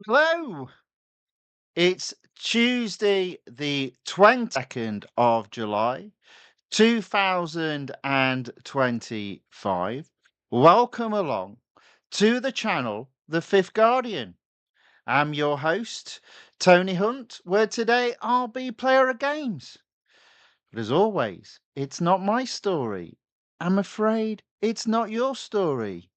Hello. It's Tuesday, the 22nd of July, 2025. Welcome along to the channel, The Fifth Guardian. I'm your host, Tony Hunt, where today I'll be player of games. But as always, it's not my story. I'm afraid it's not your story.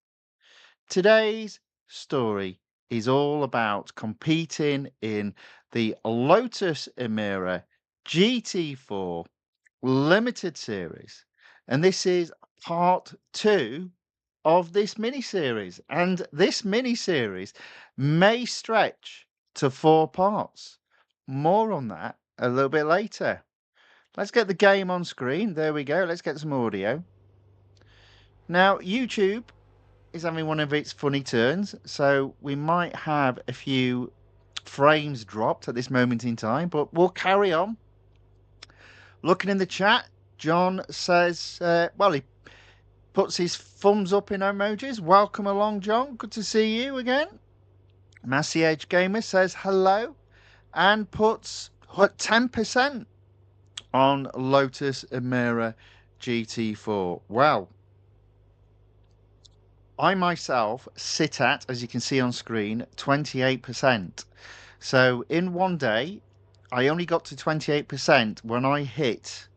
Today's story is all about competing in the Lotus Emira GT4 Limited Series. And this is part two of this mini series. And this mini series may stretch to four parts. More on that a little bit later. Let's get the game on screen. There we go. Let's get some audio. Now, YouTube is having one of its funny turns, so we might have a few frames dropped at this moment in time, but we'll carry on. Looking in the chat, John says, well, he puts his thumbs up in emojis. Welcome along, John. Good to see you again. Massey Edge Gamer says hello and puts 10% on Lotus Emira GT4. Well, I myself sit at, as you can see on screen, 28%. So in one day, I only got to 28% when I hit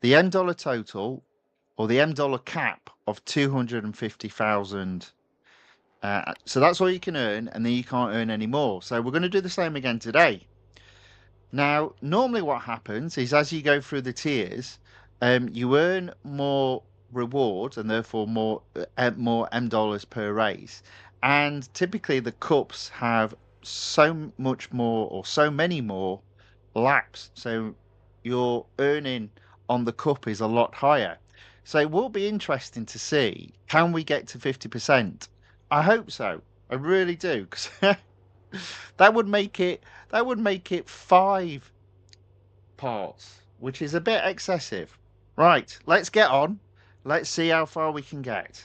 the M dollar total or the M dollar cap of 250,000. So that's all you can earn, and then you can't earn any more. So we're going to do the same again today. Now, normally what happens is as you go through the tiers, you earn more rewards and therefore more M dollars per race. And typically the cups have so much more or so many more laps. So your earning on the cup is a lot higher. So it will be interesting to see, can we get to 50%? I hope so. I really do, because that would make it 5 parts, which is a bit excessive. Right, let's get on. Let's see how far we can get.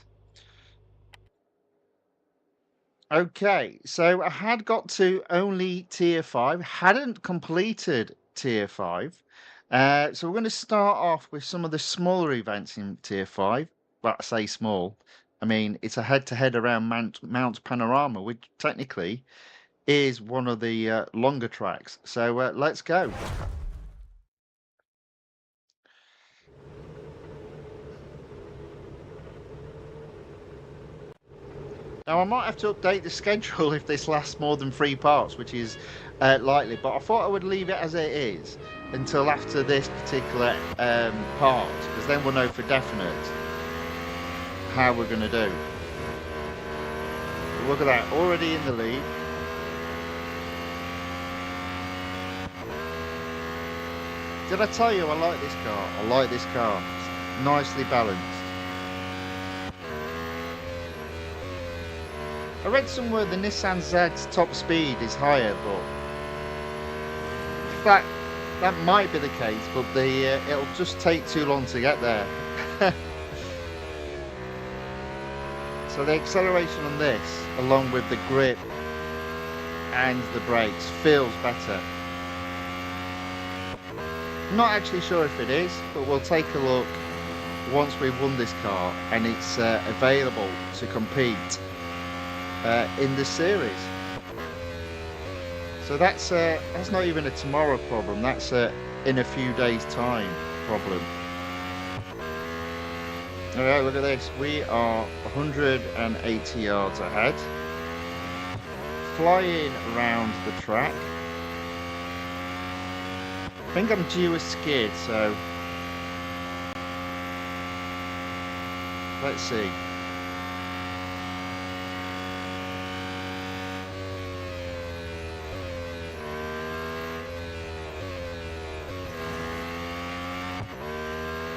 Okay, so I had got to only tier 5, hadn't completed tier 5. So we're going to start off with some of the smaller events in tier 5. Well, I say small. I mean, it's a head-to-head around Mount Panorama, which technically is one of the longer tracks. So let's go. Now, I might have to update the schedule if this lasts more than 3 parts, which is likely, but I thought I would leave it as it is until after this particular part, because then we'll know for definite how we're going to do. Look at that, already in the lead. Did I tell you I like this car? I like this car. It's nicely balanced. I read somewhere the Nissan Z's top speed is higher, but that might be the case, but it'll just take too long to get there. So the acceleration on this, along with the grip and the brakes, feels better. Not actually sure if it is, but we'll take a look once we've won this car and it's available to compete in this series. So that's not even a tomorrow problem, that's in a few days time problem. Alright, look at this, we are 180 yards ahead, flying around the track. I think I'm due a skid, so let's see.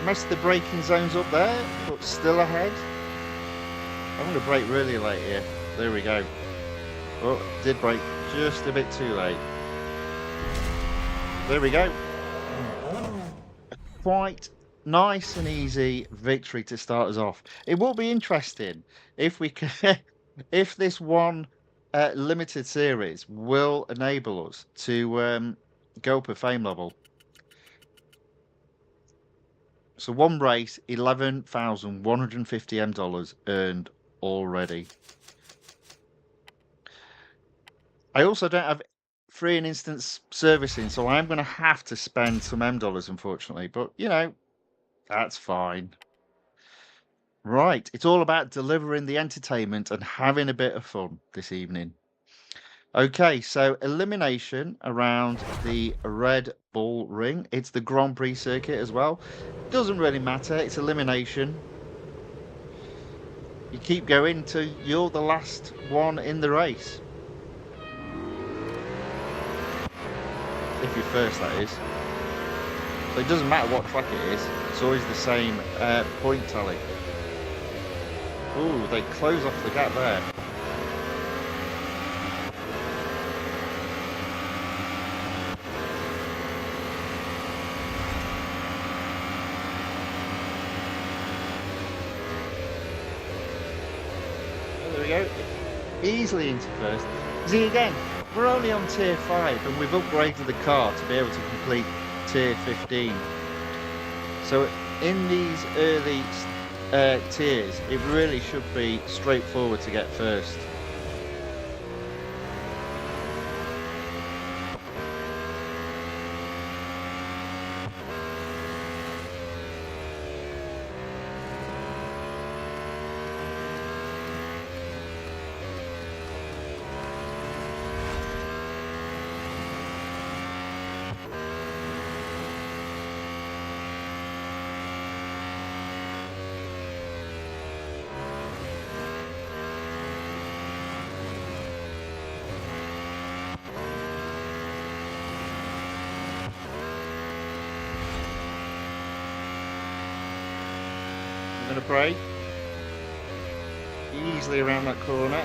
Most of the braking zones up there, but still ahead. I'm going to brake really late here. There we go. Oh, did brake just a bit too late. There we go. A quite nice and easy victory to start us off. It will be interesting if we can, if this one limited series will enable us to go up a fame level. So one race, $11,150 earned already. I also don't have free and instant servicing, so I am going to have to spend some M dollars, unfortunately. But, you know, that's fine. Right, it's all about delivering the entertainment and having a bit of fun this evening. Okay, so elimination around the Red Bull Ring. It's the Grand Prix circuit as well. Doesn't really matter, it's elimination. You keep going till you're the last one in the race. If you're first, that is. So it doesn't matter what track it is, it's always the same point tally. Ooh, they close off the gap there. Oh, there we go. Easily into first. See, again, we're only on tier 5 and we've upgraded the car to be able to complete tier 15. So in these early tiers, it really should be straightforward to get first. Going to brake. Easily around that corner.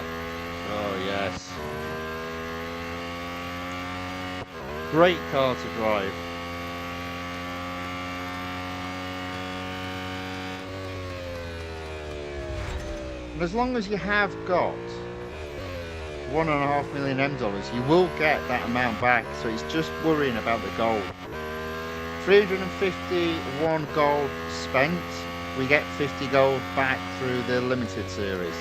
Oh, yes. Great car to drive. And as long as you have got $1.5 million M dollars, you will get that amount back. So it's just worrying about the gold. 351 gold spent. We get 50 gold back through the limited series.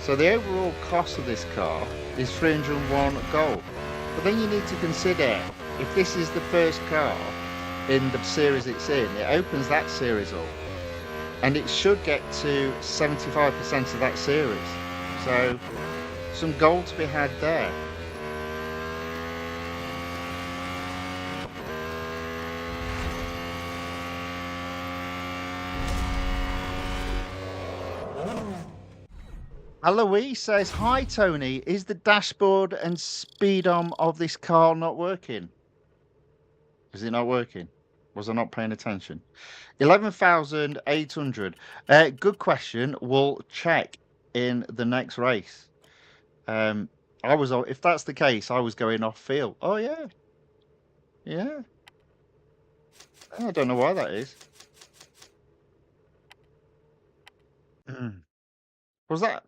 So the overall cost of this car is 301 gold. But then you need to consider, if this is the first car in the series it's in, it opens that series up. And it should get to 75% of that series. So some gold to be had there. Alois says, hi Tony, is the dashboard and speedom of this car not working? Is it not working? Was I not paying attention? 11,800. Good question. We'll check in the next race. If that's the case, I was going off field. Oh yeah. Yeah. I don't know why that is.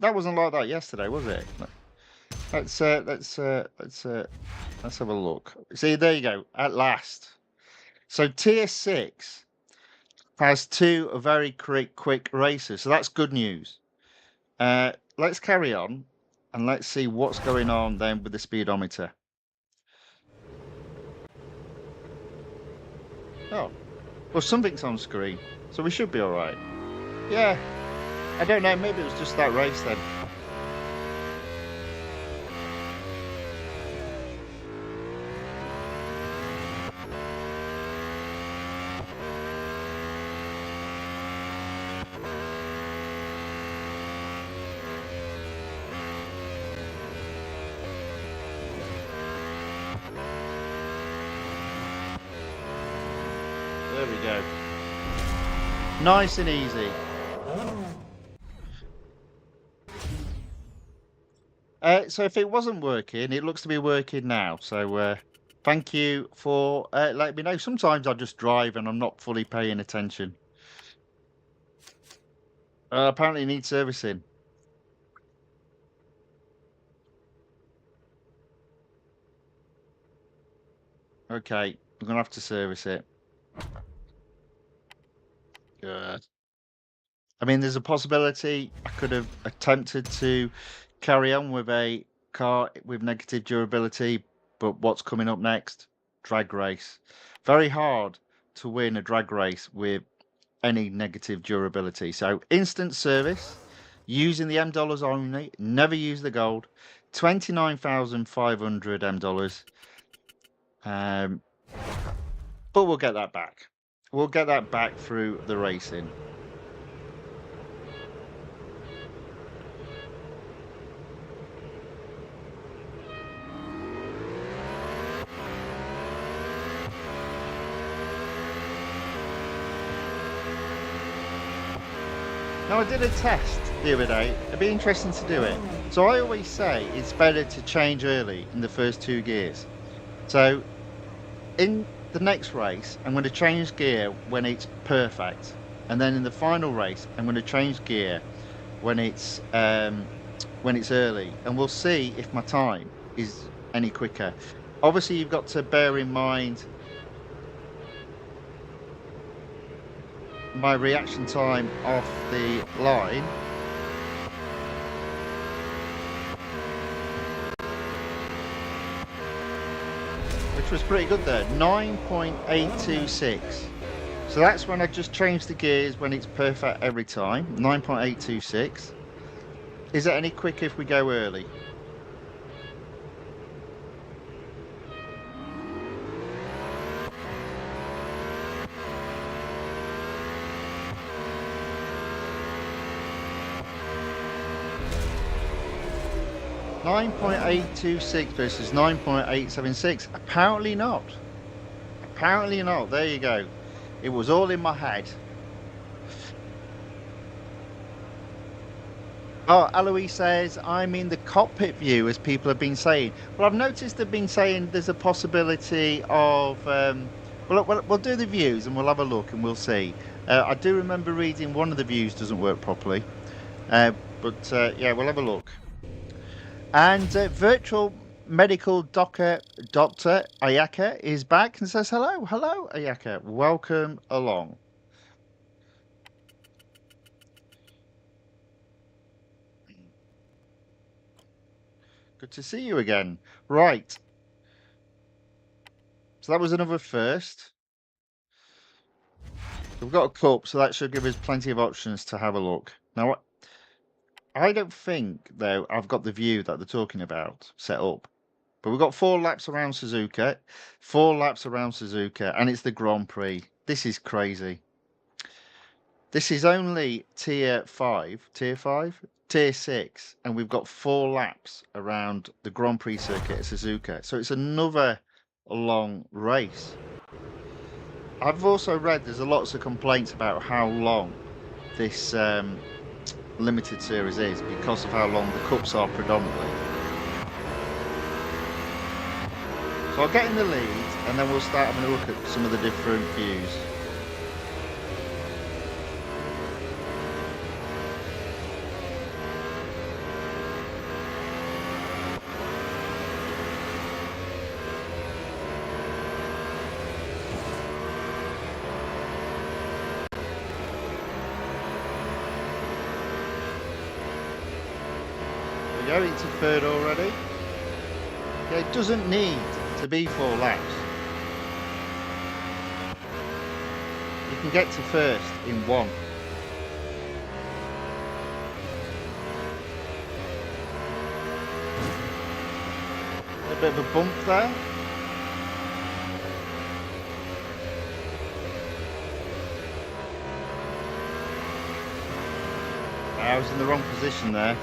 That wasn't like that yesterday, was it? Let's have a look. See, there you go. At last. So tier 6 has 2 very quick races. So that's good news. Let's carry on and let's see what's going on then with the speedometer. Oh, well, something's on screen, so we should be all right. Yeah, I don't know. Maybe it was just that race then. There we go. Nice and easy. So if it wasn't working, it looks to be working now. So thank you for letting me know. Sometimes I just drive and I'm not fully paying attention. Apparently it needs servicing. Okay, I'm gonna have to service it. I mean, there's a possibility I could have attempted to carry on with a car with negative durability, but what's coming up next? Drag race. Very hard to win a drag race with any negative durability. So instant service, using the M dollars only, never use the gold. 29,500 M dollars. Um, but we'll get that back. We'll get that back through the racing. Now, I did a test the other day. It'd be interesting to do it. So I always say it's better to change early in the first 2 gears. So in the next race, I'm going to change gear when it's perfect. And then in the final race, I'm going to change gear when it's early. And we'll see if my time is any quicker. Obviously, you've got to bear in mind my reaction time off the line. Which was pretty good there, 9.826. So that's when I just change the gears when it's perfect every time, 9.826. Is it any quicker if we go early? .826 versus 9.876. Apparently not. Apparently not. There you go. It was all in my head. Oh, Eloise says, I'm in the cockpit view, as people have been saying. Well, I've noticed they've been saying there's a possibility of... we'll do the views and we'll have a look and we'll see. I do remember reading one of the views doesn't work properly. Yeah, we'll have a look. And virtual medical Dr. Ayaka is back and says, hello, Ayaka, welcome along. Good to see you again. Right. So that was another first. We've got a cup, so that should give us plenty of options to have a look. Now, I don't think, though, I've got the view that they're talking about set up. But we've got 4 laps around Suzuka. 4 laps around Suzuka, and it's the Grand Prix. This is crazy. This is only tier 5, tier 6, and we've got 4 laps around the Grand Prix circuit at Suzuka. So it's another long race. I've also read there's lots of complaints about how long this limited series is because of how long the cups are predominantly. So I'll get in the lead and then we'll start having a look at some of the different views. We're going to third already. Okay, it doesn't need to be 4 laps. You can get to first in 1. A bit of a bump there. I was in the wrong position there.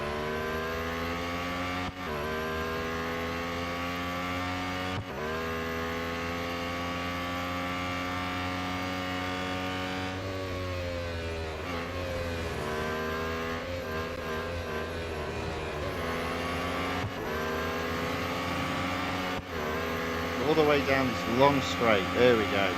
All the way down this long straight. There we go.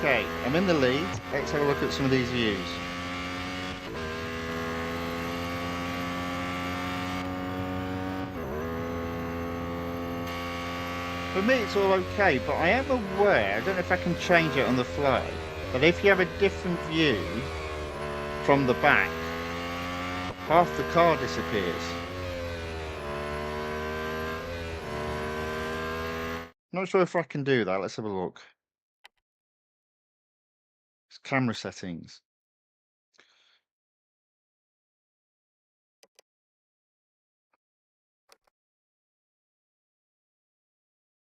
okay. I'm in the lead. Let's have a look at some of these views. For me, it's all okay, but I am aware, I don't know if I can change it on the fly, that if you have a different view from the back, half the car disappears. Not sure if I can do that. Let's have a look. It's camera settings.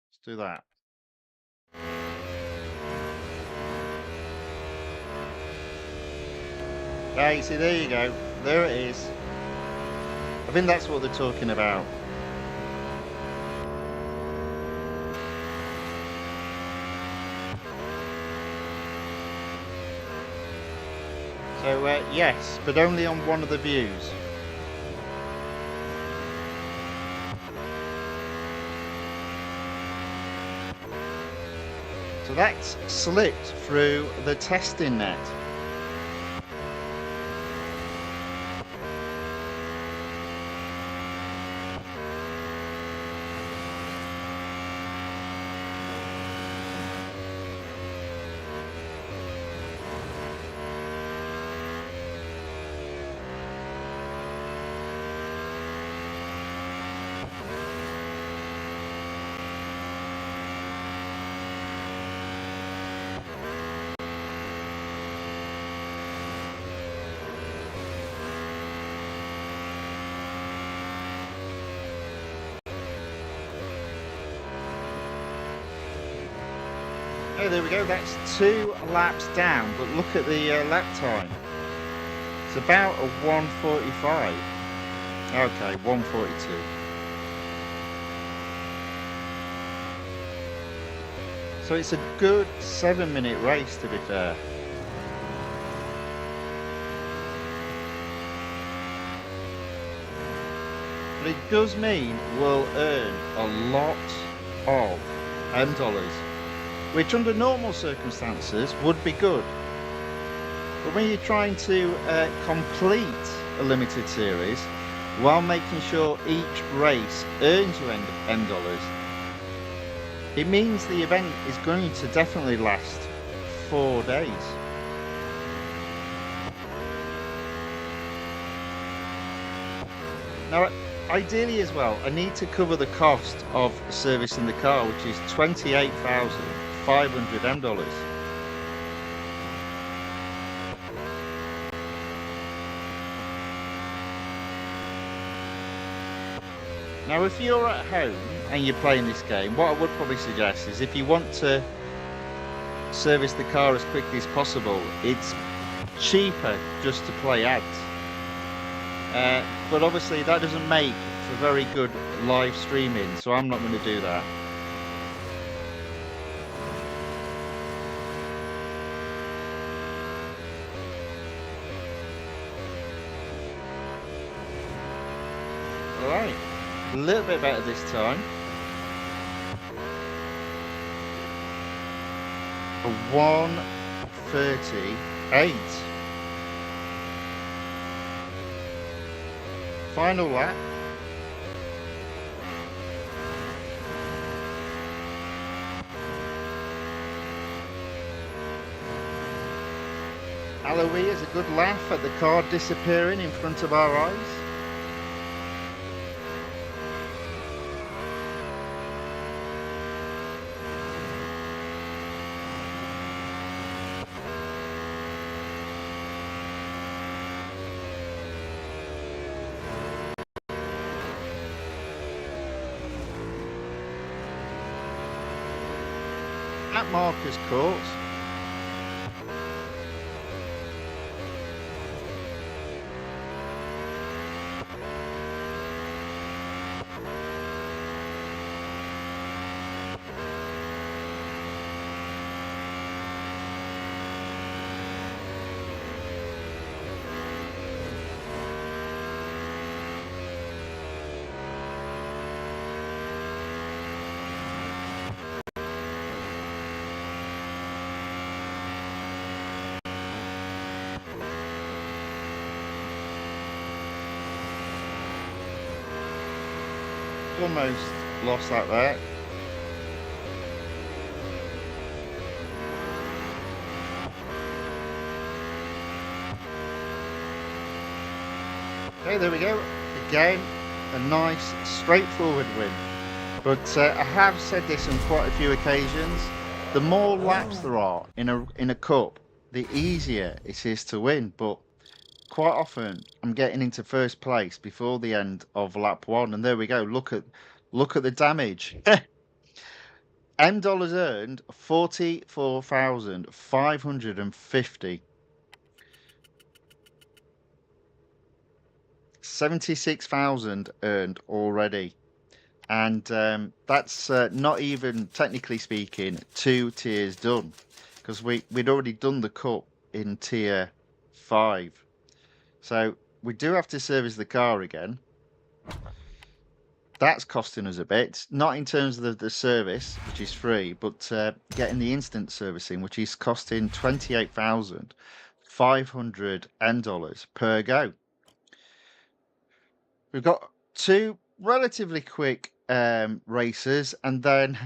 Let's do that. Ah, you see, there you go. There it is. I think that's what they're talking about. So, yes, but only on one of the views. So that's slipped through the testing net. Oh, there we go, that's 2 laps down, but look at the lap time. It's about a 1:45. Okay, 1:42. So it's a good 7-minute race, to be fair. But it does mean we'll earn a lot of dollars, which under normal circumstances would be good. But when you're trying to complete a limited series while making sure each race earns you end dollars, it means the event is going to definitely last 4 days. Now, ideally as well, I need to cover the cost of servicing the car, which is $28,500. Now, if you're at home and you're playing this game, what I would probably suggest is if you want to service the car as quickly as possible, it's cheaper just to play ads. But obviously that doesn't make for very good live streaming, so I'm not going to do that. Alright, a little bit better this time. A 1:38. Final lap. Aloe is a good laugh at the car disappearing in front of our eyes. That marker's caught. almost lost that there. Okay, there we go. Again, a nice, straightforward win. But I have said this on quite a few occasions. The more laps there are in a cup, the easier it is to win. But quite often, I'm getting into first place before the end of lap 1, and there we go. Look at the damage. $M earned 44,550. 76,000 earned already. And that's not even, technically speaking, 2 tiers done, because we'd already done the cup in tier 5. So we do have to service the car again. That's costing us a bit, not in terms of the service, which is free, but getting the instant servicing, which is costing $28,500 per go. We've got 2 relatively quick races, and then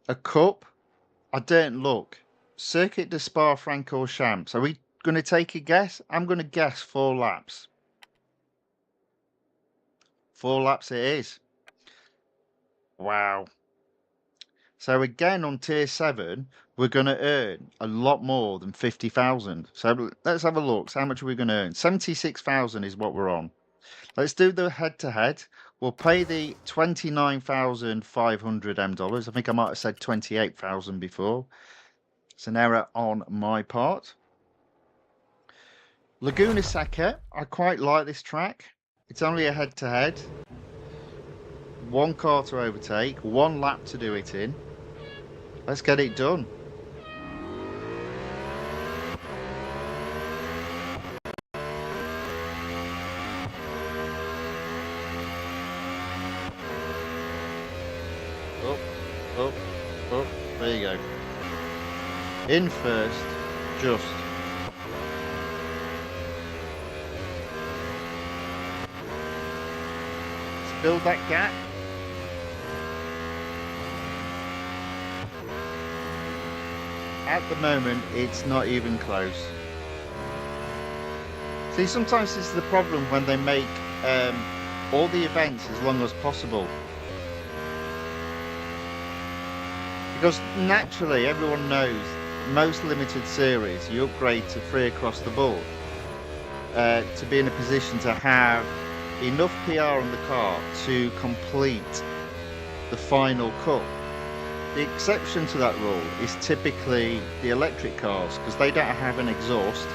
a cup. I don't look. Circuit de Spa-Francorchamps. Are we going to take a guess? I'm going to guess 4 laps. 4 laps it is. Wow. So again, on tier 7, we're going to earn a lot more than 50,000. So let's have a look. So how much are we going to earn? 76,000 is what we're on. Let's do the head-to-head. We'll pay the $29,500 M. I think I might have said 28,000 before. It's an error on my part. Laguna Seca. I quite like this track. It's only a head-to-head. 1 car to overtake. 1 lap to do it in. Let's get it done. Up. There you go. In first, just. Let's build that gap. At the moment, it's not even close. See, sometimes this is the problem when they make all the events as long as possible. Because naturally, everyone knows most limited series, you upgrade to free across the board to be in a position to have enough PR on the car to complete the final cup. The exception to that rule is typically the electric cars, because they don't have an exhaust.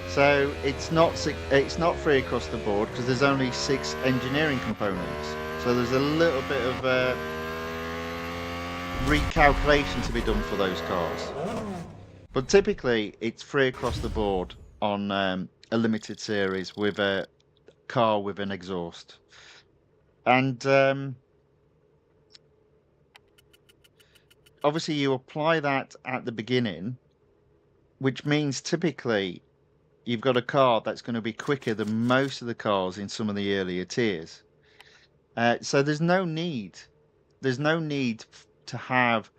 So it's not free across the board because there's only 6 engineering components. So there's a little bit of recalculation to be done for those cars. But typically it's free across the board on a limited series with a car with an exhaust. And obviously you apply that at the beginning, which means typically you've got a car that's going to be quicker than most of the cars in some of the earlier tiers. So there's no need to have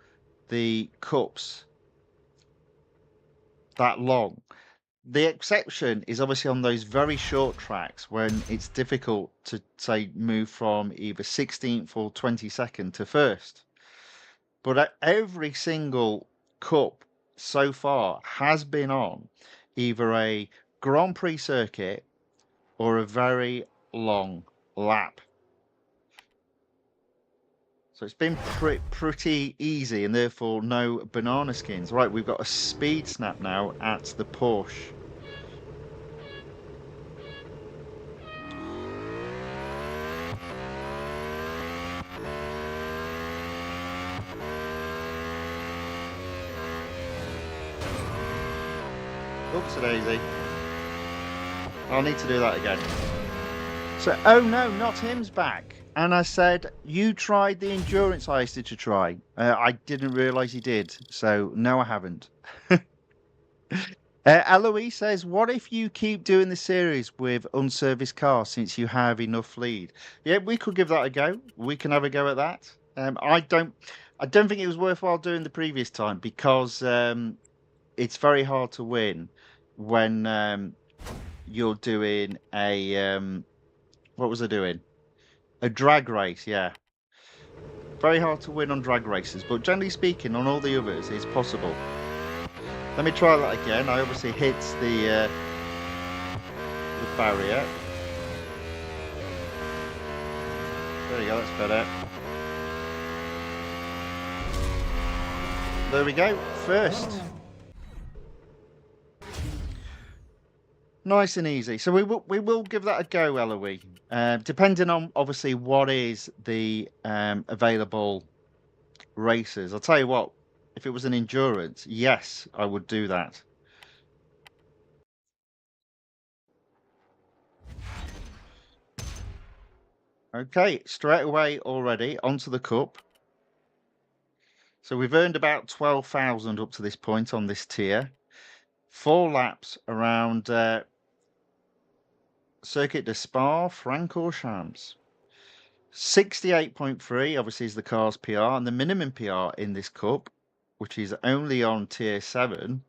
the cups that long. The exception is obviously on those very short tracks when it's difficult to, say, move from either 16th or 22nd to first. But every single cup so far has been on either a Grand Prix circuit or a very long lap. So it's been pretty easy and therefore no banana skins. Right, we've got a speed snap now at the Porsche. Oops a daisy. I'll need to do that again. So, oh no, not him's back. And I said, you tried the endurance I asked you to try. I didn't realise he did. So, no, I haven't. Eloise says, what if you keep doing the series with unserviced cars since you have enough lead? Yeah, we could give that a go. We can have a go at that. I don't think it was worthwhile doing the previous time because it's very hard to win when you're doing a what was I doing? A drag race, yeah. Very hard to win on drag races, but generally speaking, on all the others, it's possible. Let me try that again. I obviously hit the barrier. There you go, that's better. There we go, first. Nice and easy. So we will give that a go, Eloise. Depending on obviously what is the available races. I'll tell you what, if it was an endurance, yes, I would do that. Okay, straight away already onto the cup. So we've earned about 12,000 up to this point on this tier. 4 laps around Circuit de Spa, Francorchamps. 68.3 obviously is the car's PR, and the minimum PR in this cup, which is only on tier 7,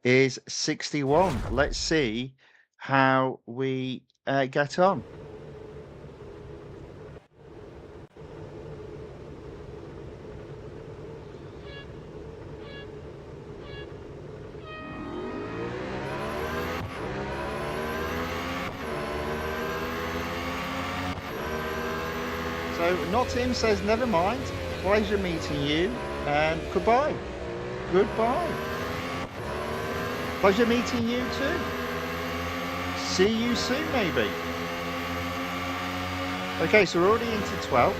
is 61. Let's see how we get on. So Nottingham says, never mind, pleasure meeting you, and goodbye. Goodbye. Pleasure meeting you too. See you soon, maybe. Okay, so we're already into 12.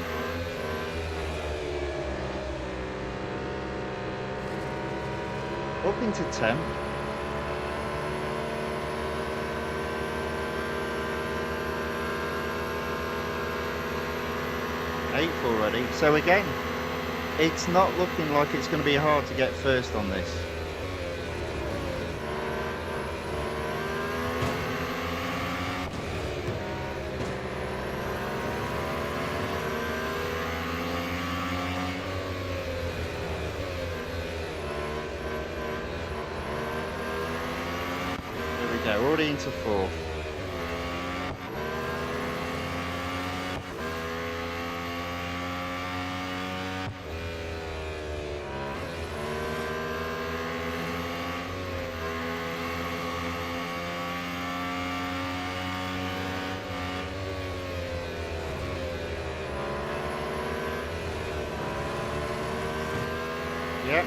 Up into 10. Eighth already. So again, it's not looking like it's going to be hard to get first on this. There we go, already into 4th. Yep.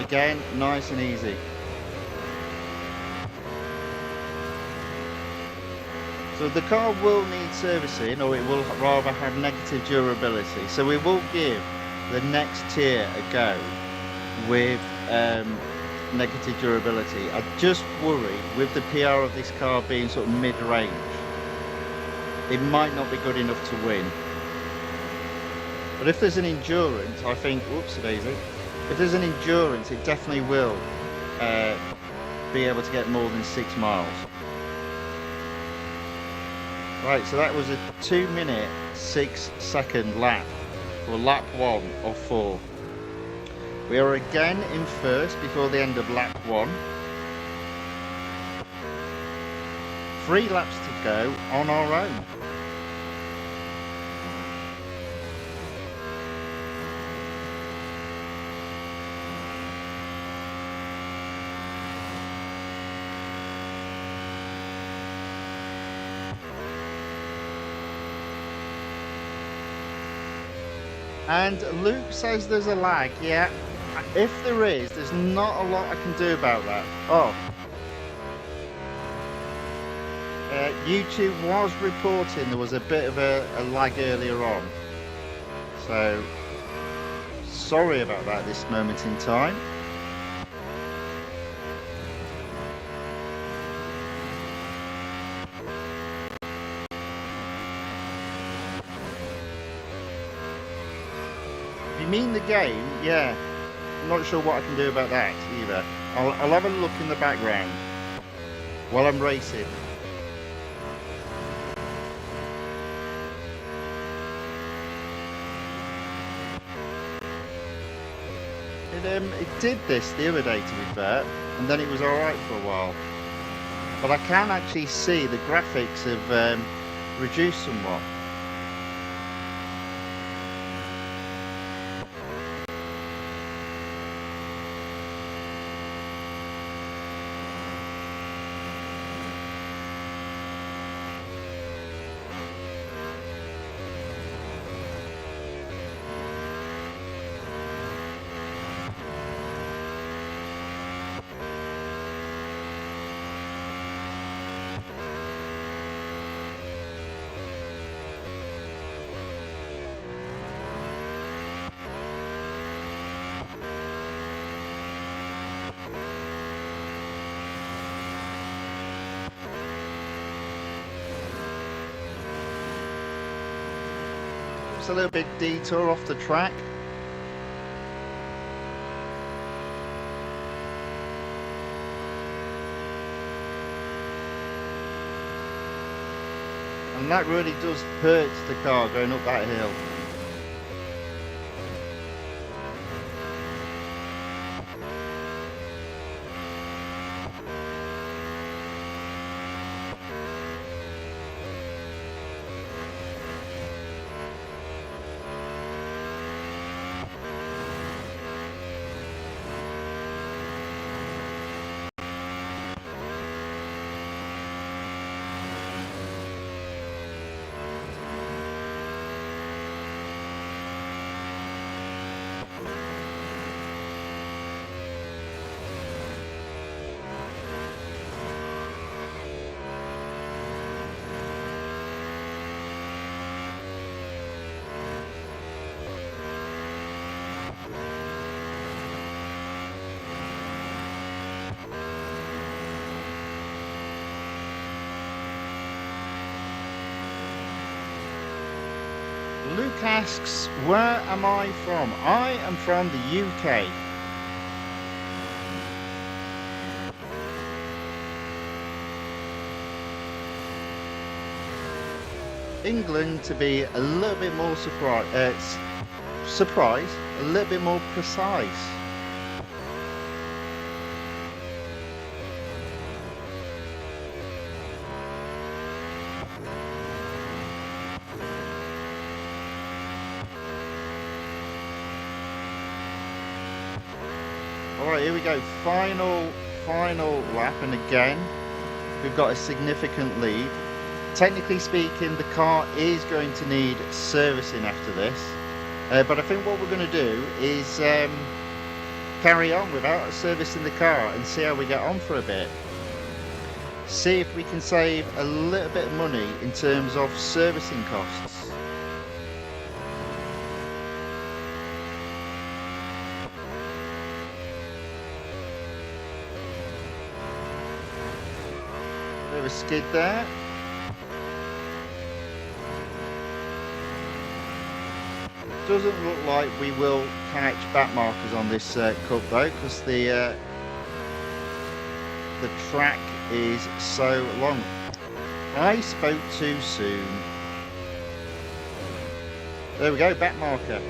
Again, nice and easy. So the car will need servicing, or it will rather have negative durability. So we will give the next tier a go with negative durability. I just worry with the PR of this car being sort of mid-range, it might not be good enough to win. But if there's an endurance, I think, whoops-a-daisy, if there's an endurance, it definitely will be able to get more than 6 miles. Right, so that was a 2-minute 6-second lap for lap 1 of 4. We are again in first before the end of lap 1. 3 laps to go on our own. And Luke says there's a lag. Yeah, if there is, there's not a lot I can do about that. Oh. YouTube was reporting there was a bit of a lag earlier on. So, sorry about that at this moment in time. If you mean the game, yeah, I'm not sure what I can do about that either. I'll have a look in the background while I'm racing. It did this the other day, to be fair, and then it was alright for a while. But I can actually see the graphics have reduced somewhat. It's a little bit detour off the track. And that really does hurt the car going up that hill. Luke asks, where am I from? I am from the UK. England, to be a little bit more surprised, a little bit more precise. Alright, here we go, final lap, and again we've got a significant lead. Technically speaking, the car is going to need servicing after this, but I think what we're going to do is carry on without servicing the car and see how we get on for a bit. See if we can save a little bit of money in terms of servicing costs. Bit of a skid there. Doesn't look like we will catch back markers on this cup though, because the track is so long. I spoke too soon. There we go, back marker.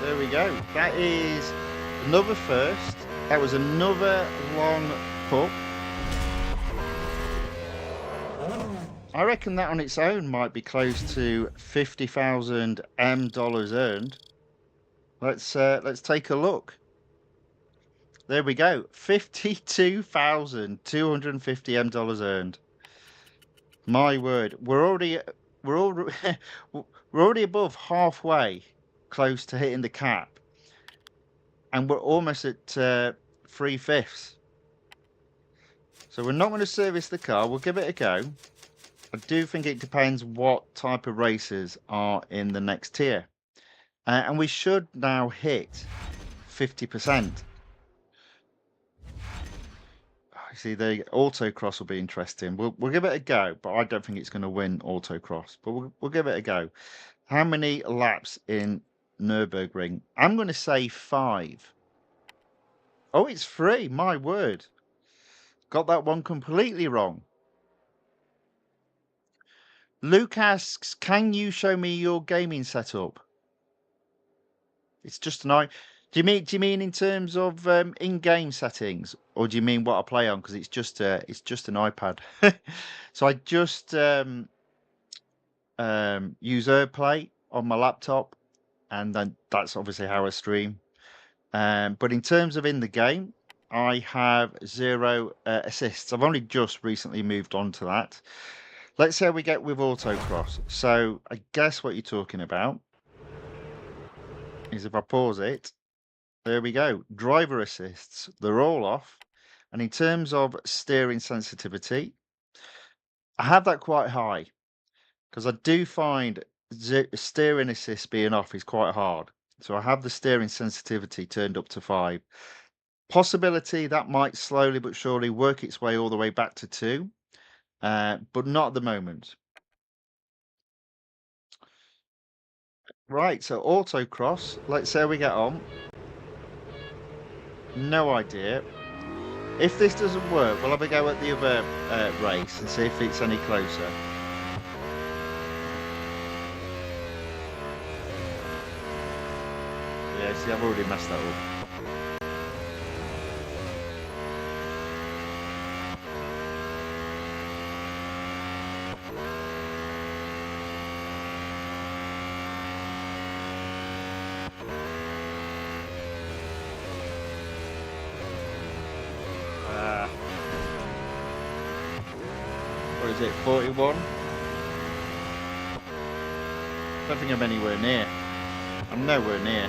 There we go. That is another first. That was another long pup. I reckon that on its own might be close to 50,000 dollars earned. Let's take a look. There we go. 52,250 dollars earned. My word, we're already We're already above halfway close to hitting the cap. And we're almost at 3/5. So we're not going to service the car. We'll give it a go. I do think it depends what type of racers are in the next tier. And we should now hit 50%. You see, the autocross will be interesting. We'll give it a go, but I don't think it's going to win autocross. But we'll give it a go. How many laps in Nürburgring? I'm going to say 5. Oh, it's 3. My word. Got that one completely wrong. Luke asks, can you show me your gaming setup? It's just an i. Do you mean in terms of in-game settings, or do you mean what I play on? Because it's just an iPad. So I just use AirPlay on my laptop, and then that's obviously how I stream. But in terms of in the game, I have 0 assists. I've only just recently moved on to that. Let's see how we get with autocross. So I guess what you're talking about is if I pause it, there we go. Driver assists, they're all off. And in terms of steering sensitivity, I have that quite high because I do find steering assist being off is quite hard. So I have the steering sensitivity turned up to 5. Possibility that might slowly but surely work its way all the way back to 2, but not at the moment. Right, so autocross, let's see how we get on. No idea. If this doesn't work, we'll have a go at the other race and see if it's any closer. Yeah, see, I've already messed that up. What is it, 41? I don't think I'm anywhere near. I'm nowhere near.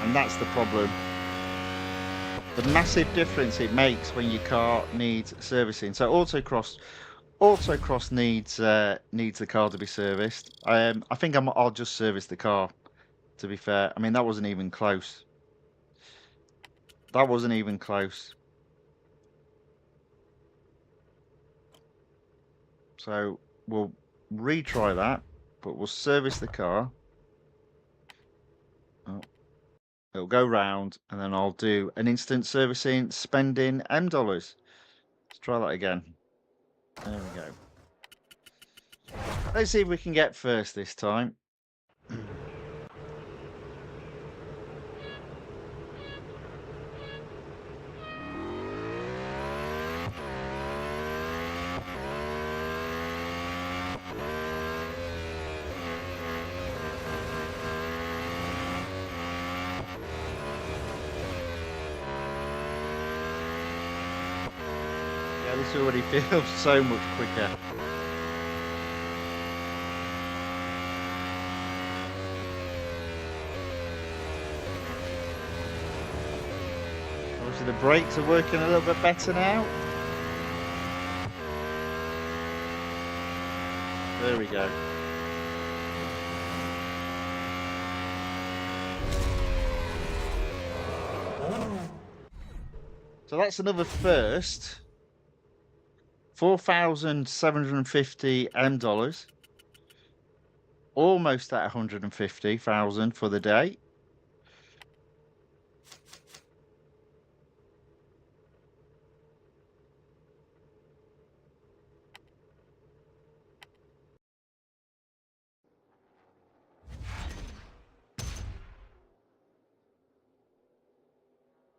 And that's the problem. The massive difference it makes when your car needs servicing. So autocross needs the car to be serviced. I think I'll just service the car, to be fair. I mean, that wasn't even close. That wasn't even close. So we'll retry that, but we'll service the car. Oh, it'll go round, and then I'll do an instant servicing, spending $M. Let's try that again. There we go. Let's see if we can get first this time. Yeah, this already feels so much quicker. Obviously the brakes are working a little bit better now. There we go. So that's another first. $4,750 M. Almost at 150,000 for the day.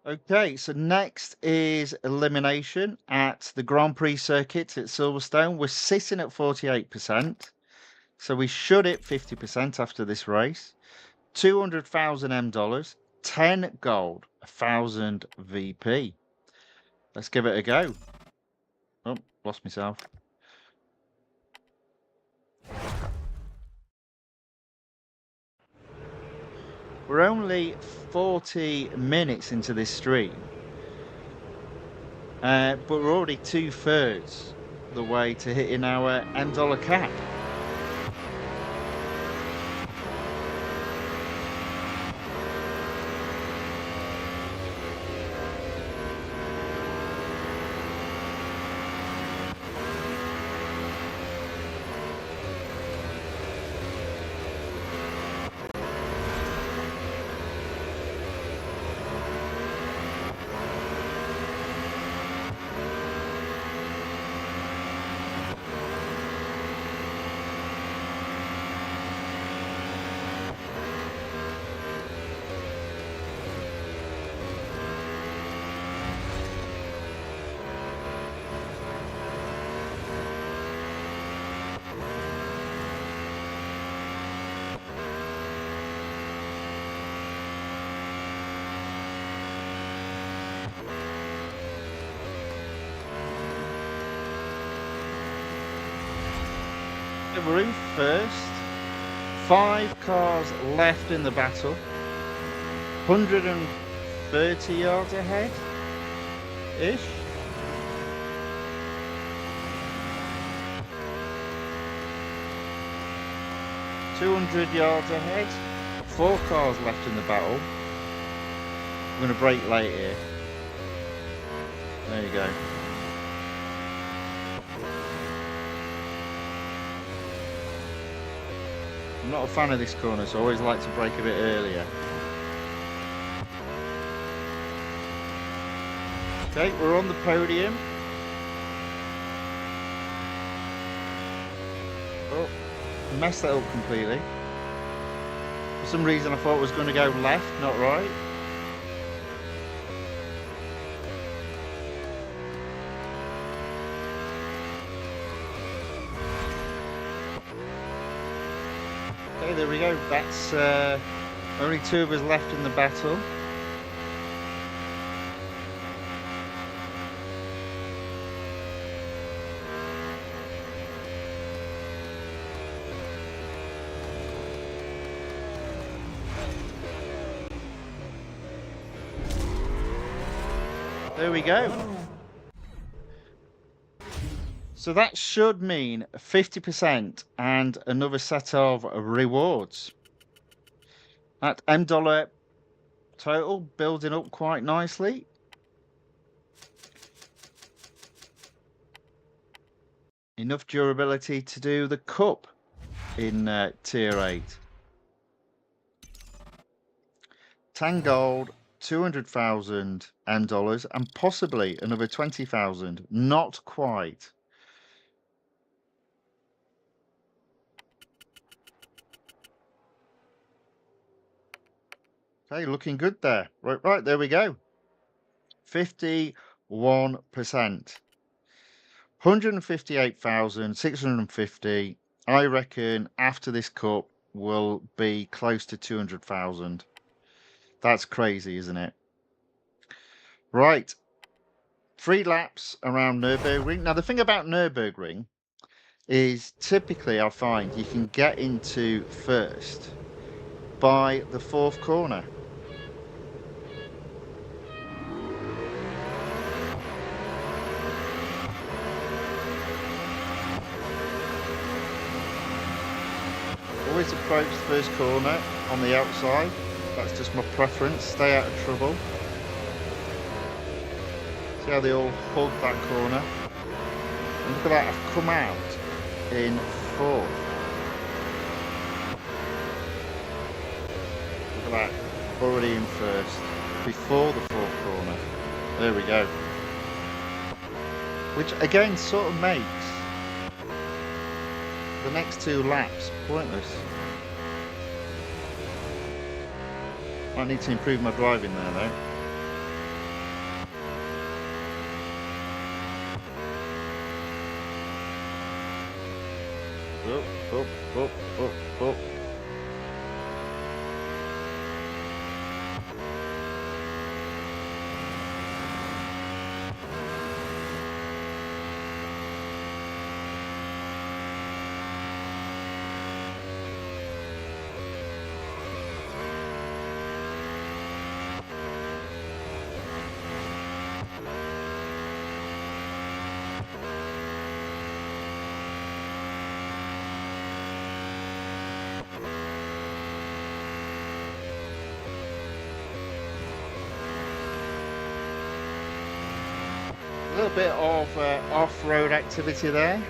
Okay, so next is elimination at the Grand Prix circuit at Silverstone. We're sitting at 48%, so we should hit 50% after this race. 200,000 M, 10 gold, 1,000 VP. Let's give it a go. Oh, lost myself. We're only 40 minutes into this stream, but we're already 2/3 the way to hitting our $M cap. We're in first. 5 cars left in the battle. 130 yards ahead-ish. $200 yards ahead. 4 cars left in the battle. I'm going to brake late here. There you go. I'm not a fan of this corner, so I always like to brake a bit earlier. Okay, we're on the podium. Oh, messed that up completely. For some reason I thought it was going to go left, not right. Okay, there we go. That's only 2 of us left in the battle. There we go. So that should mean 50% and another set of rewards. That $M total building up quite nicely. Enough durability to do the cup in tier 8. 10 gold, 200,000 $M, and possibly another 20,000. Not quite. Okay, looking good there. Right, there we go. 51%. 158,650. I reckon after this cup will be close to 200,000. That's crazy, isn't it? Right. 3 laps around Nürburgring. Now, the thing about Nürburgring is typically I find you can get into first by the 4th corner. Always approach the first corner on the outside. That's just my preference. Stay out of trouble. See how they all hug that corner. And look at that, I've come out in 4th. Look at that, already in first. Before the 4th corner. There we go. Which again sort of makes the next 2 laps pointless. I need to improve my driving there though. Up. little bit of off-road activity there.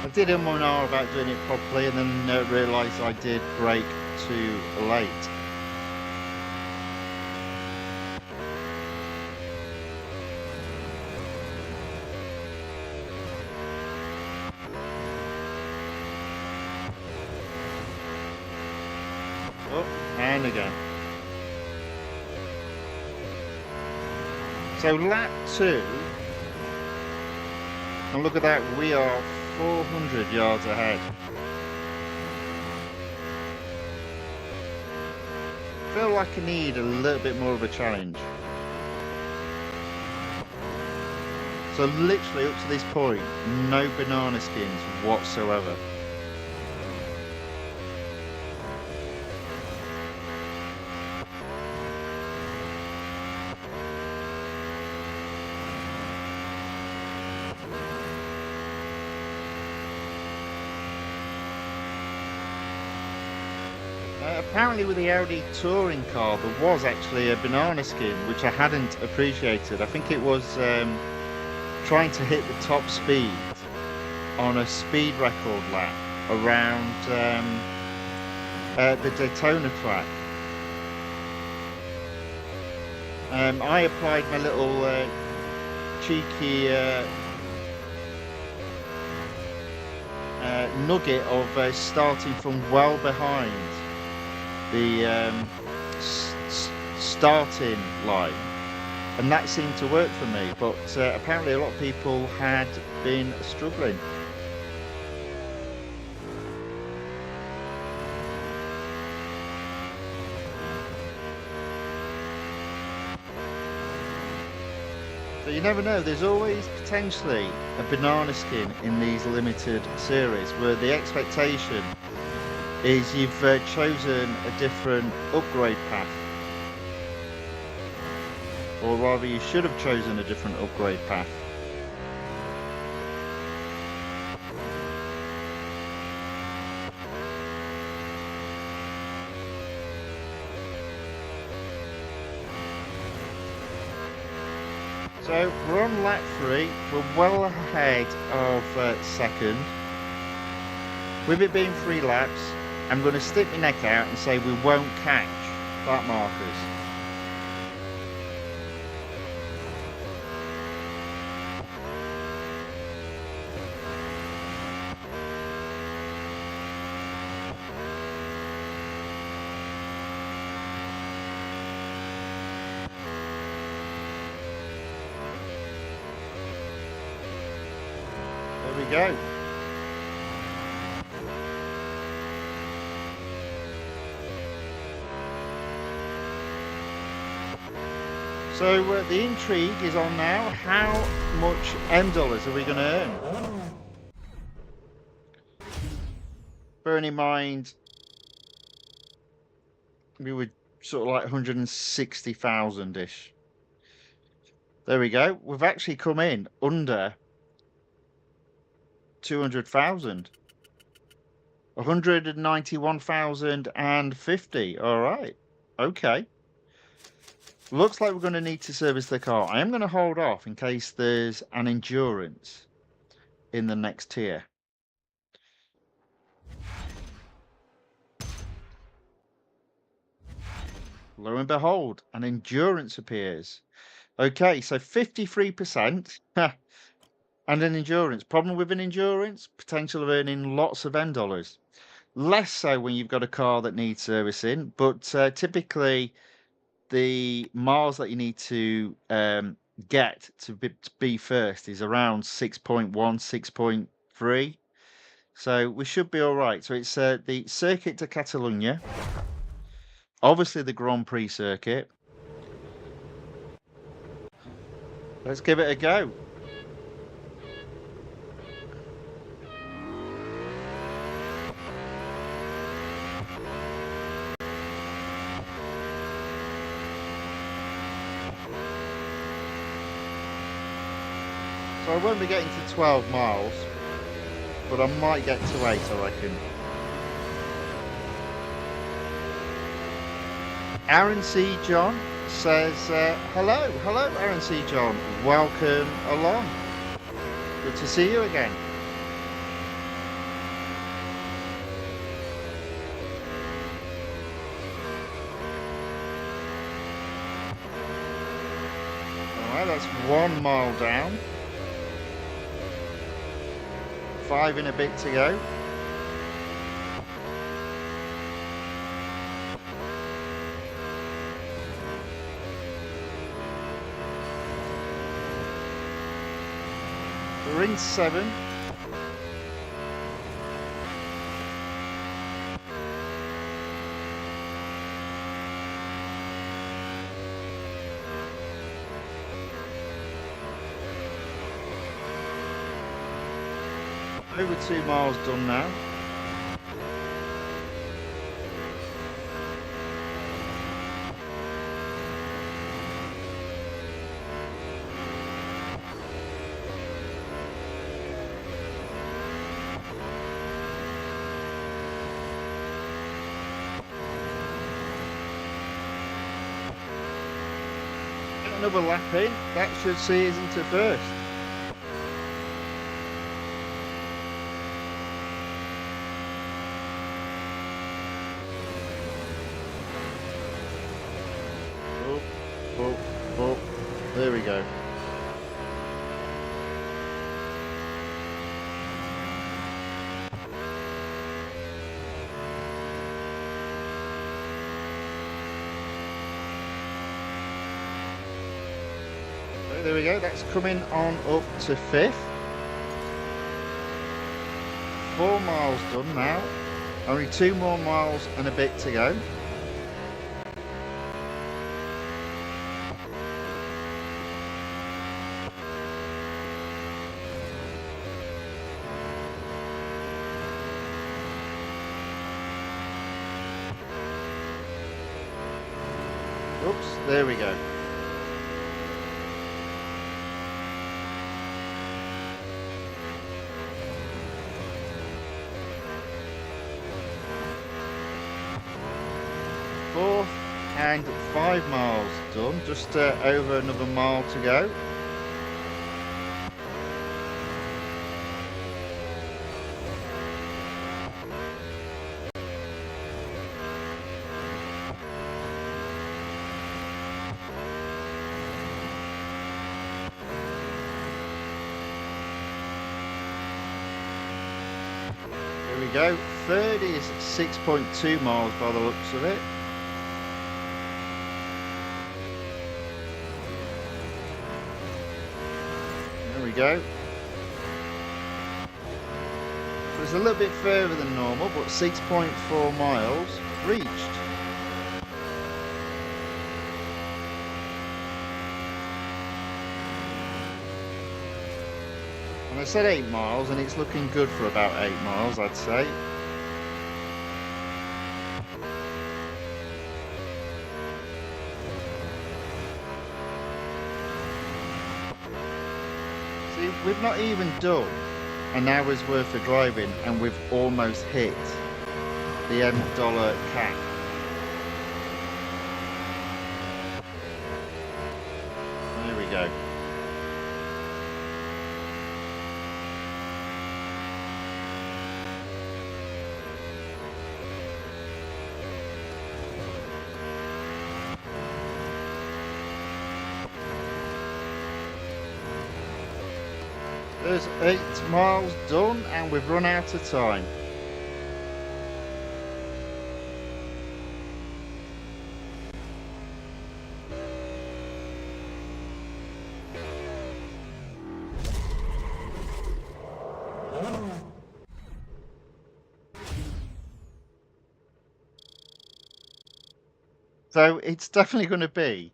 I did him on hour about doing it properly, and then realised I did brake too late. Oh, and again. So lap 2, and look at that, we are 400 yards ahead. I feel like I need a little bit more of a challenge. So literally up to this point, no banana skins whatsoever. Apparently with the Audi touring car there was actually a banana skin which I hadn't appreciated. I think it was trying to hit the top speed on a speed record lap around the Daytona track. I applied my little cheeky nugget of starting from well behind the starting line, and that seemed to work for me, but apparently a lot of people had been struggling. So you never know, there's always potentially a banana skin in these limited series where the expectation is you've chosen a different upgrade path, or rather you should have chosen a different upgrade path. So we're on lap 3, we're well ahead of second. With it being 3 laps, I'm going to stick my neck out and say we won't catch lap markers. There we go. So the intrigue is on now. How much M dollars are we going to earn? Bearing in mind, we were sort of like 160,000-ish. There we go. We've actually come in under 200,000. 191,050. All right. Okay. Looks like we're going to need to service the car. I am going to hold off in case there's an endurance in the next tier. Lo and behold, an endurance appears. Okay, so 53% and an endurance. Problem with an endurance? Potential of earning lots of M dollars. Less so when you've got a car that needs servicing, but typically the miles that you need to get to be first is around 6.1, 6.3. So we should be all right. So it's the Circuit de Catalunya, obviously the Grand Prix circuit. Let's give it a go. So I won't be getting to 12 miles, but I might get to 8, I reckon. Aaron C. John, says, hello, Aaron C. John. Welcome along. Good to see you again. Alright, that's 1 mile down. 5 and a bit to go. We're in 7. Over 2 miles done now. Another lap in, that should see us into first. Oh, there we go. There we go, that's coming on up to 5th. 4 miles done now. Only 2 more miles and a bit to go. Oops, there we go. And 5 miles done, just over another mile to go. There we go, third is 6.2 miles by the looks of it. There we go. So it's a little bit further than normal, but 6.4 miles reached. And I said 8 miles, and it's looking good for about 8 miles, I'd say. See, we've not even done an hour's worth of driving, and we've almost hit the $M cap. There we go. There's 8 miles done, and we've run out of time. So it's definitely going to be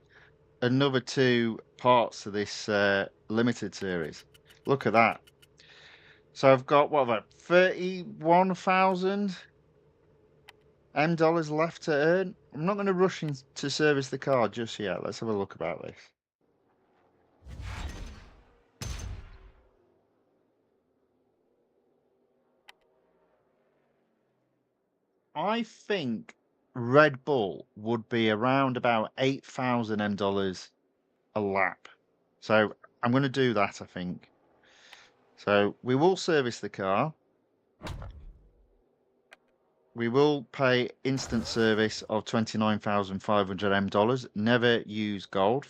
another 2 parts to this limited series. Look at that. So I've got, what, about 31,000 M dollars left to earn. I'm not going to rush in to service the car just yet. Let's have a look about this. I think Red Bull would be around about $8,000 a lap. So I'm going to do that, I think. So we will service the car. We will pay instant service of $29,500 M. Never use gold.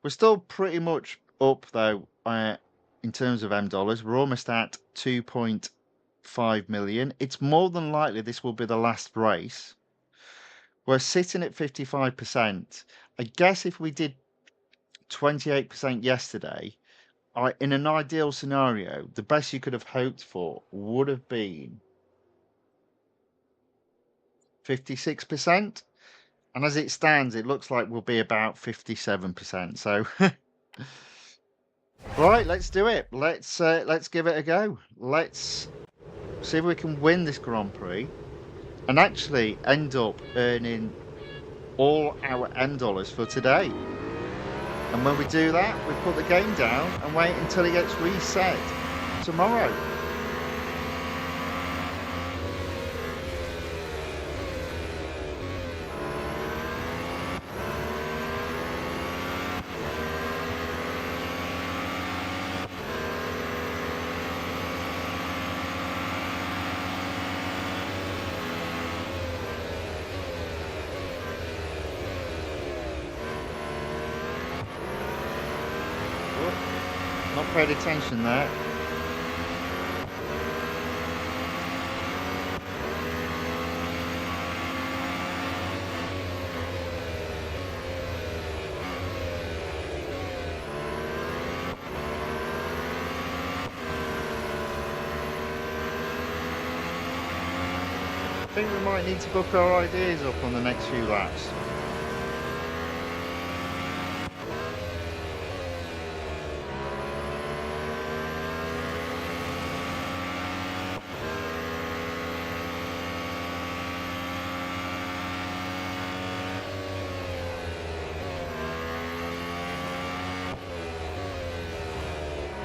We're still pretty much up though in terms of M dollars. We're almost at 2.5 million. It's more than likely this will be the last race. We're sitting at 55%. I guess if we did 28% yesterday, in an ideal scenario, the best you could have hoped for would have been 56%. And as it stands, it looks like we'll be about 57%. So, right, let's do it. Let's give it a go. Let's see if we can win this Grand Prix and actually end up earning all our M dollars for today. And when we do that, we put the game down and wait until it gets reset tomorrow. Not paid attention there. I think we might need to book our ideas up on the next few laps.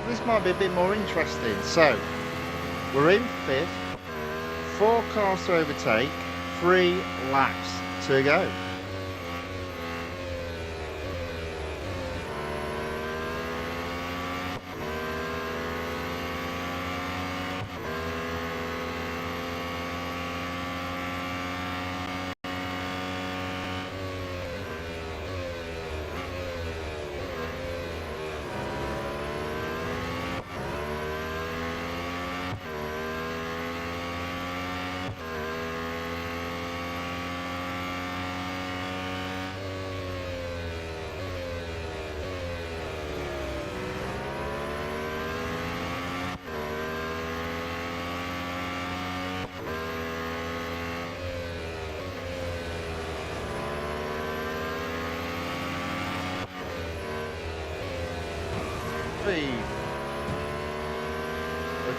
This might be a bit more interesting. So, we're in 5th, 4 cars to overtake, 3 laps to go.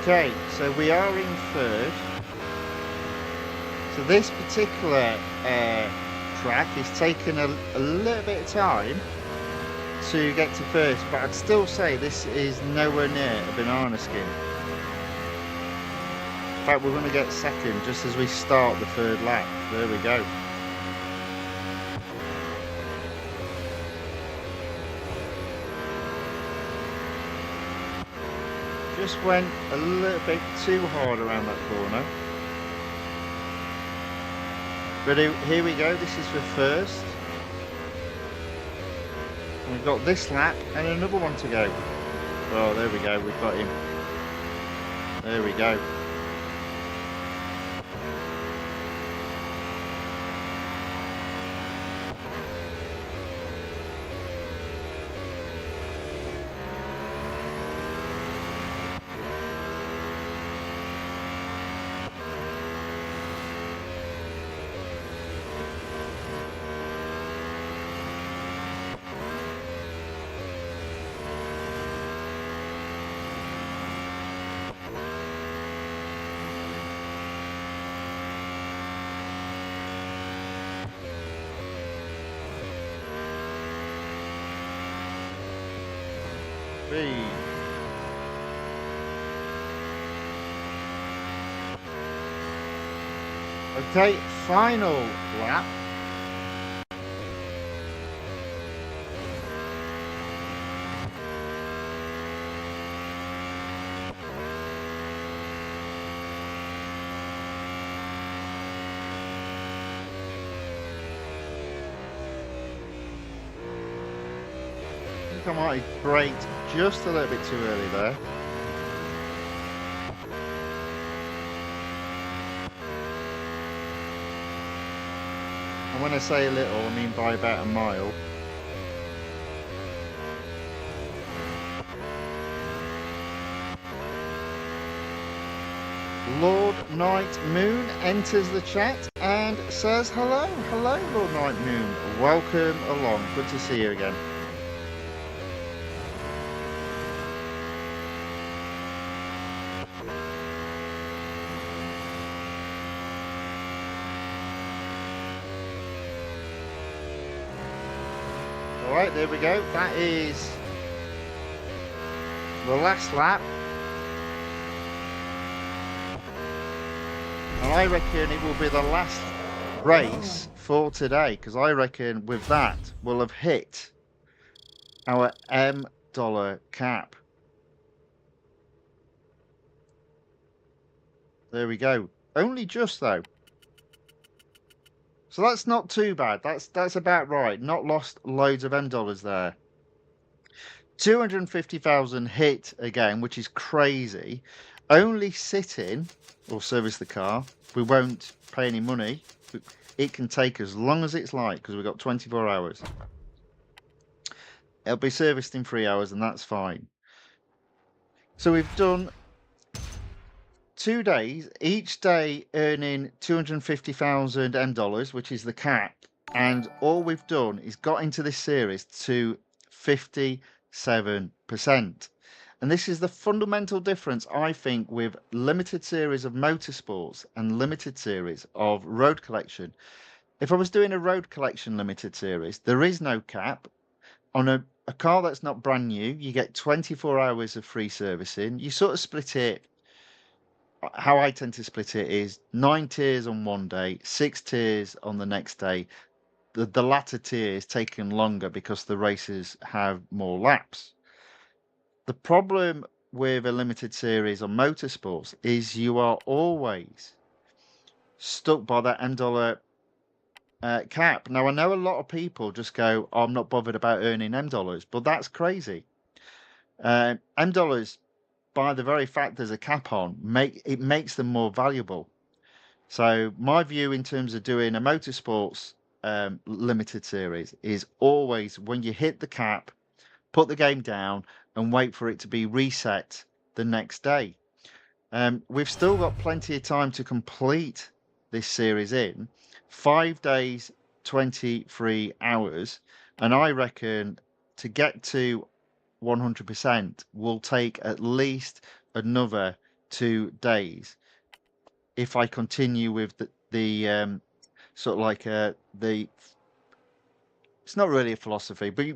Okay, so we are in 3rd. So this particular track is taking a little bit of time to get to 1st, but I'd still say this is nowhere near a banana skin. In fact, we're going to get 2nd just as we start the 3rd lap. There we go. Just went a little bit too hard around that corner. But here we go, this is for 1st. And we've got this lap and another one to go. Oh, there we go, we've got him. There we go. Okay, final lap. I think I might have braked just a little bit too early there. And when I say a little, I mean by about a mile. Lord Night Moon enters the chat and says hello. Hello, Lord Night Moon. Welcome along. Good to see you again. All right, there we go. That is the last lap. And I reckon it will be the last race for today, because I reckon with that we'll have hit our $M cap. There we go. Only just though. So that's not too bad. That's about right. Not lost loads of M dollars there. 250,000 hit again, which is crazy. Only sit in or service the car. We won't pay any money. It can take as long as it's like, because we've got 24 hours. It'll be serviced in 3 hours, and that's fine. So we've done 2 days, each day earning 250,000 M dollars, which is the cap. And all we've done is got into this series to 57%. And this is the fundamental difference, I think, with limited series of motorsports and limited series of road collection. If I was doing a road collection limited series, there is no cap. On a car that's not brand new, you get 24 hours of free servicing. You sort of split it. How I tend to split it is 9 tiers on one day, 6 tiers on the next day. The latter tier is taking longer because the races have more laps. The problem with a limited series on motorsports is you are always stuck by that $M cap. Now, I know a lot of people just go, oh, I'm not bothered about earning $M, but that's crazy. $M, by the very fact there's a cap on, it makes them more valuable. So my view in terms of doing a motorsports limited series is always when you hit the cap, put the game down and wait for it to be reset the next day. We've still got plenty of time to complete this series in 5 days, 23 hours. And I reckon to get to 100% will take at least another 2 days if I continue with the sort of like the it's not really a philosophy, but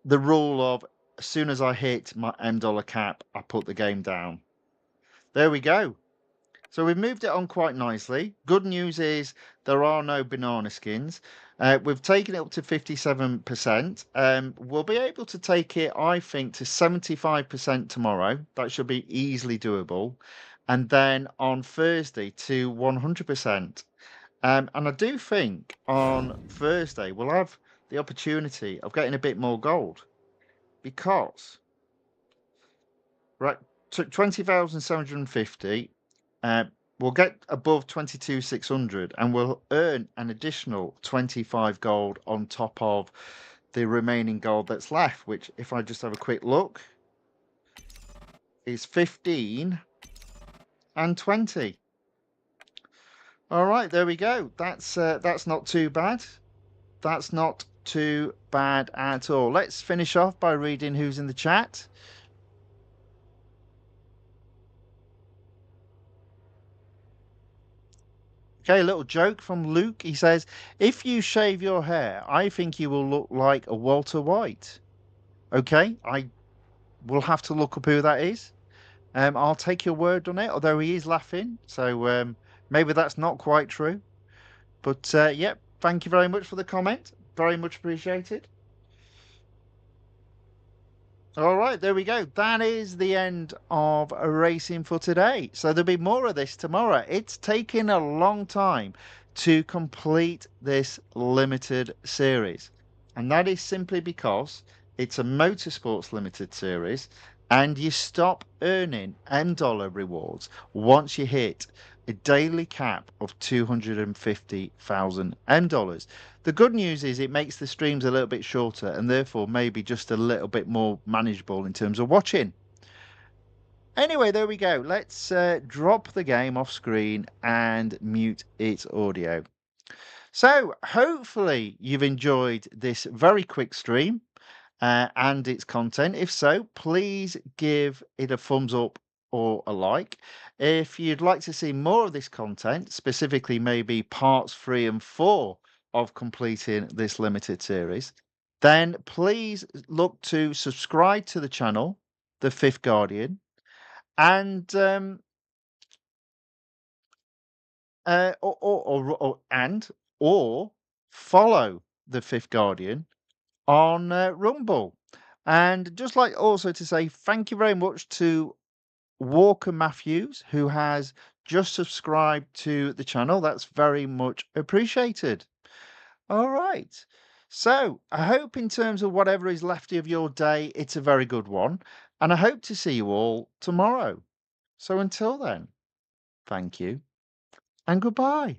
the rule of as soon as I hit my $M cap, I put the game down. There we go. So we've moved it on quite nicely. Good news is there are no banana skins. We've taken it up to 57%. We'll be able to take it, I think, to 75% tomorrow. That should be easily doable. And then on Thursday to 100%. And I do think on Thursday we'll have the opportunity of getting a bit more gold. Because, right, 20,750, we'll get above 22,600 and we'll earn an additional 25 gold on top of the remaining gold that's left, which, if I just have a quick look, is 15 and 20. All right, there we go. That's not too bad. That's not too bad at all. Let's finish off by reading who's in the chat. Okay, a little joke from Luke. He says, if you shave your hair, I think you will look like a Walter White. Okay, I will have to look up who that is. I'll take your word on it, although he is laughing. So Maybe that's not quite true, but yep, thank you very much for the comment. Very much appreciated. All right, there we go. That is the end of racing for today. So there'll be more of this tomorrow. It's taken a long time to complete this limited series. And that is simply because it's a motorsports limited series and you stop earning $10 rewards once you hit a daily cap of 250,000 $. The good news is it makes the streams a little bit shorter and therefore maybe just a little bit more manageable in terms of watching. Anyway, there we go. Let's drop the game off screen and mute its audio. So hopefully you've enjoyed this very quick stream and its content. If so, please give it a thumbs up or a like. If you'd like to see more of this content, specifically maybe parts 3 and 4 of completing this limited series, then please look to subscribe to the channel, The Fifth Guardian, and or follow The Fifth Guardian on Rumble. And just like also to say thank you very much to Walker Matthews, who has just subscribed to the channel. That's very much appreciated. All right. So I hope in terms of whatever is left of your day, it's a very good one. And I hope to see you all tomorrow. So until then, thank you and goodbye.